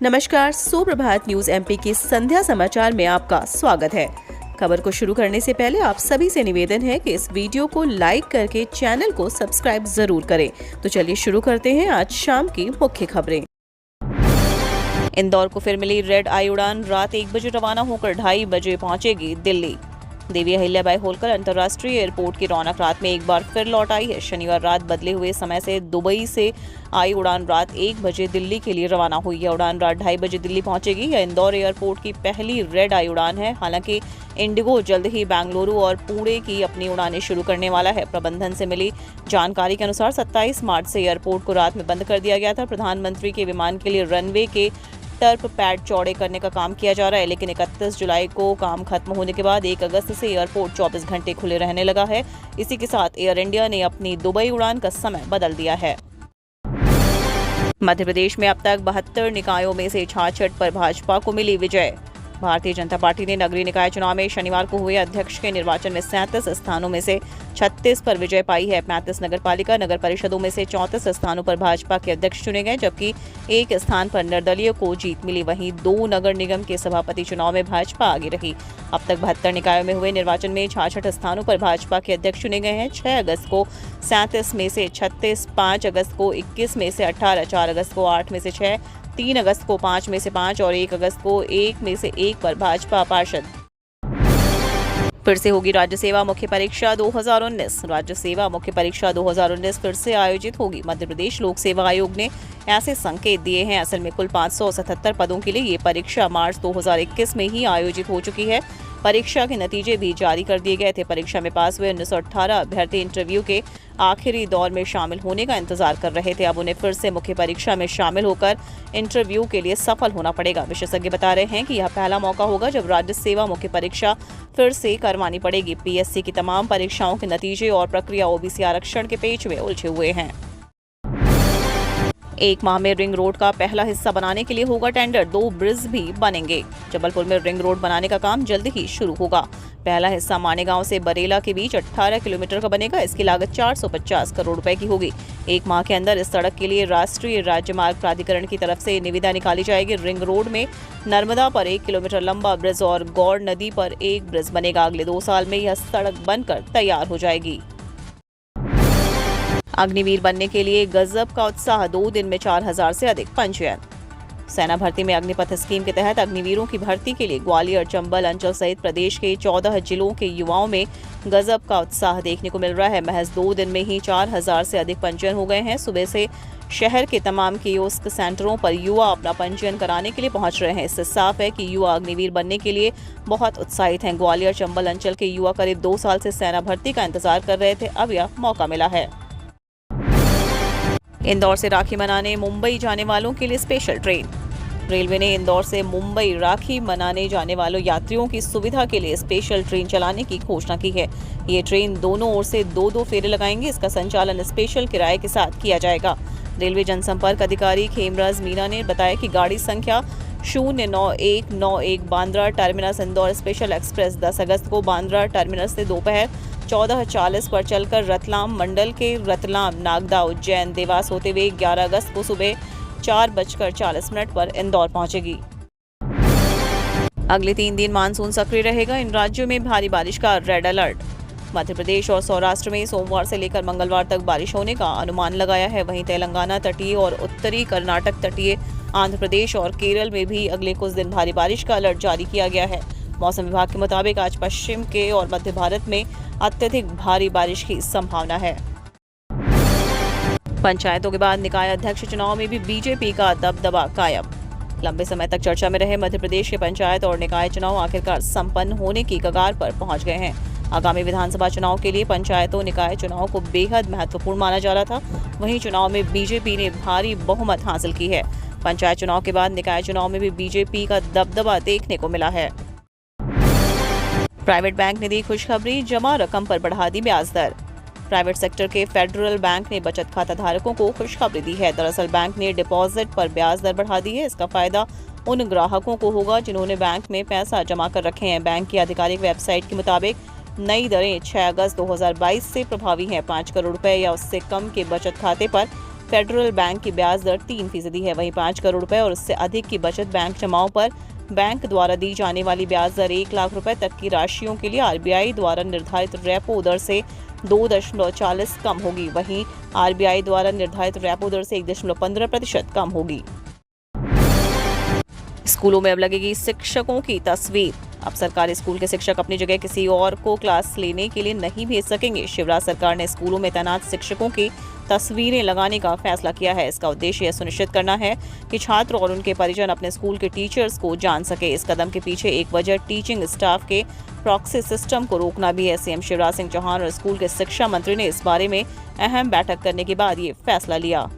नमस्कार, सुप्रभात news MP के संध्या समाचार में आपका स्वागत है। खबर को शुरू करने से पहले आप सभी से निवेदन है कि इस वीडियो को लाइक करके चैनल को सब्सक्राइब जरूर करें। तो चलिए शुरू करते हैं आज शाम की मुख्य खबरें। इंदौर को फिर मिली रेड आई उड़ान, रात 1 बजे रवाना होकर 2:30 बजे पहुंचेगी दिल्ली। देवी अहिल्याबाई होलकर अंतर्राष्ट्रीय एयरपोर्ट की रौनक रात में एक बार फिर लौट आई है। शनिवार रात बदले हुए समय से दुबई से आई उड़ान रात 1 बजे दिल्ली के लिए रवाना हुई। यह उड़ान रात 2:30 बजे दिल्ली पहुंचेगी। यह इंदौर एयरपोर्ट की पहली रेड आई उड़ान है। हालांकि इंडिगो जल्द ही बेंगलुरु और पुणे की अपनी उड़ानें शुरू करने वाला है। प्रबंधन से मिली जानकारी के अनुसार 27 मार्च से एयरपोर्ट को रात में बंद कर दिया गया था। प्रधानमंत्री के विमान के लिए रनवे के टर्फ पैड चौड़े करने का काम किया जा रहा है, लेकिन 31 जुलाई को काम खत्म होने के बाद 1 अगस्त से एयरपोर्ट 24 घंटे खुले रहने लगा है। इसी के साथ एयर इंडिया ने अपनी दुबई उड़ान का समय बदल दिया है। मध्य प्रदेश में अब तक 72 निकायों में से 66 पर भाजपा को मिली विजय। भारतीय जनता पार्टी ने नगरीय निकाय चुनाव में शनिवार को हुए अध्यक्ष के निर्वाचन में 37 स्थानों में से 36 पर विजय पाई है। 35 नगरपालिका नगर परिषदों में से 34 स्थानों पर भाजपा के अध्यक्ष चुने गए, जबकि एक स्थान पर निर्दलीय को जीत मिली। वहीं 2 नगर निगम के सभापति चुनाव में भाजपा आगे रही। अब तक 72 निकायों में हुए निर्वाचन में 66 स्थानों पर भाजपा के अध्यक्ष चुने गए हैं। 6 अगस्त को 37 में से 36, 5 अगस्त को 21 में से 18, 4 अगस्त को 8 में से 6, 3 अगस्त को 5 में से 5 और 1 अगस्त को 1 में से 1 पर भाजपा पार्षद। फिर से होगी राज्य सेवा मुख्य परीक्षा 2019। राज्य सेवा मुख्य परीक्षा 2019 फिर से आयोजित होगी। मध्य प्रदेश लोक सेवा आयोग ने ऐसे संकेत दिए हैं। असल में कुल 577 पदों के लिए ये परीक्षा मार्च 2021 में ही आयोजित हो चुकी है। परीक्षा के नतीजे भी जारी कर दिए गए थे। परीक्षा में पास हुए 1918 अभ्यर्थी इंटरव्यू के आखिरी दौर में शामिल होने का इंतजार कर रहे थे। अब उन्हें फिर से मुख्य परीक्षा में शामिल होकर इंटरव्यू के लिए सफल होना पड़ेगा। विशेषज्ञ बता रहे हैं कि यह पहला मौका होगा जब राज्य सेवा मुख्य परीक्षा फिर से करवानी पड़ेगी। पीएससी की तमाम परीक्षाओं के नतीजे और प्रक्रिया ओबीसी आरक्षण के पेच में उलझे हुए हैं। 1 माह में रिंग रोड का पहला हिस्सा बनाने के लिए होगा टेंडर। 2 ब्रिज भी बनेंगे। जबलपुर में रिंग रोड बनाने का काम जल्द ही शुरू होगा। पहला हिस्सा मानेगांव से बरेला के बीच 18 किलोमीटर का बनेगा। इसकी लागत 450 करोड़ रुपए की होगी। 1 माह के अंदर इस सड़क के लिए राष्ट्रीय राजमार्ग प्राधिकरण की तरफ से निविदा निकाली जाएगी। रिंग रोड में नर्मदा पर 1 किलोमीटर लंबा ब्रिज और गौड़ नदी पर 1 ब्रिज बनेगा। अगले 2 साल में यह सड़क बनकर तैयार हो जाएगी। अग्निवीर बनने के लिए गजब का उत्साह, 2 दिन में 4000 से अधिक पंजीयन। सेना भर्ती में अग्निपथ स्कीम के तहत अग्निवीरों की भर्ती के लिए ग्वालियर, चंबल अंचल सहित प्रदेश के 14 जिलों के युवाओं में गजब का उत्साह देखने को मिल रहा है। महज 2 दिन में ही 4000 से अधिक पंजीयन हो गए हैं। सुबह से शहर के तमाम कियोस्क सेंटरों पर युवा अपना पंजीयन कराने के लिए पहुंच रहे हैं। इससे साफ है कि युवा अग्निवीर बनने के लिए बहुत उत्साहित हैं। ग्वालियर चंबल अंचल के युवा करीब 2 साल से सेना भर्ती का इंतजार कर रहे थे। अब यह मौका मिला है। इंदौर से राखी मनाने मुंबई जाने वालों के लिए स्पेशल ट्रेन। रेलवे ने इंदौर से मुंबई राखी मनाने जाने वालों यात्रियों की सुविधा के लिए स्पेशल ट्रेन चलाने की घोषणा की है। ये ट्रेन दोनों ओर से 2-2 फेरे लगाएंगे। इसका संचालन स्पेशल किराए के साथ किया जाएगा। रेलवे जनसंपर्क अधिकारी खेमराज मीना ने बताया कि गाड़ी संख्या 09191 Bandra terminus Indore special express 10 अगस्त को बांद्रा टर्मिनस से दोपहर 14:40 पर चलकर रतलाम मंडल के रतलाम, नागदा, उज्जैन, देवास होते हुए 11 अगस्त को सुबह 4:40 पर इंदौर पहुंचेगी। अगले 3 दिन मानसून सक्रिय रहेगा। इन राज्यों में भारी बारिश का रेड अलर्ट। मध्य प्रदेश और सौराष्ट्र में सोमवार से लेकर मंगलवार तक बारिश होने का अनुमान लगाया है। वहीं तेलंगाना तटीय और उत्तरी कर्नाटक तटीय आंध्र प्रदेश और केरल में भी अगले कुछ दिन भारी बारिश का अलर्ट जारी किया गया है। मौसम विभाग के मुताबिक आज पश्चिम के और मध्य भारत में अत्यधिक भारी बारिश की संभावना है। पंचायतों के बाद निकाय अध्यक्ष चुनाव में भी बीजेपी का दबदबा कायम। लंबे समय तक चर्चा में रहे मध्य प्रदेश के पंचायत और निकाय चुनाव आखिरकार संपन्न होने की कगार पर पहुंच गए हैं। आगामी विधानसभा चुनाव के लिए पंचायतों निकाय चुनाव को बेहद महत्वपूर्ण माना जा रहा था। वहीं चुनाव में बीजेपी ने भारी बहुमत हासिल की है। पंचायत चुनाव के बाद निकाय चुनाव में भी बीजेपी का दबदबा देखने को मिला है। प्राइवेट बैंक ने दी खुशखबरी, जमा रकम पर बढ़ा दी ब्याज दर। प्राइवेट सेक्टर के फेडरल बैंक ने बचत खाता धारकों को खुशखबरी दी है। दरअसल बैंक ने डिपॉजिट पर ब्याज दर बढ़ा दी है। इसका फायदा उन ग्राहकों को होगा जिन्होंने बैंक में पैसा जमा कर रखे हैं। बैंक की आधिकारिक वेबसाइट के मुताबिक नई दरें 6 अगस्त 2022 से प्रभावी हैं। 5 करोड़ रुपए या उससे कम के बचत खाते पर फेडरल बैंक की ब्याज दर 3% है। वहीं 5 करोड़ रुपए और उससे अधिक की बचत बैंक जमाओं पर बैंक द्वारा दी जाने वाली ब्याज दर 1 लाख रुपए तक की राशियों के लिए आरबीआई द्वारा निर्धारित रेपो दर से 2.40 कम होगी। वहीं आरबीआई द्वारा निर्धारित रेपो दर से 1.15% कम होगी। स्कूलों में अब लगेगी शिक्षकों की तस्वीर। अब सरकारी स्कूल के शिक्षक अपनी जगह किसी और को क्लास लेने के लिए नहीं भेज सकेंगे। शिवराज सरकार ने स्कूलों में तैनात शिक्षकों की तस्वीरें लगाने का फैसला किया है। इसका उद्देश्य यह सुनिश्चित करना है कि छात्र और उनके परिजन अपने स्कूल के टीचर्स को जान सके। इस कदम के पीछे एक वजह टीचिंग स्टाफ के प्रॉक्सी सिस्टम को रोकना भी है। सीएम शिवराज सिंह चौहान और स्कूल के शिक्षा मंत्री ने इस बारे में अहम बैठक करने के बाद ये फैसला लिया।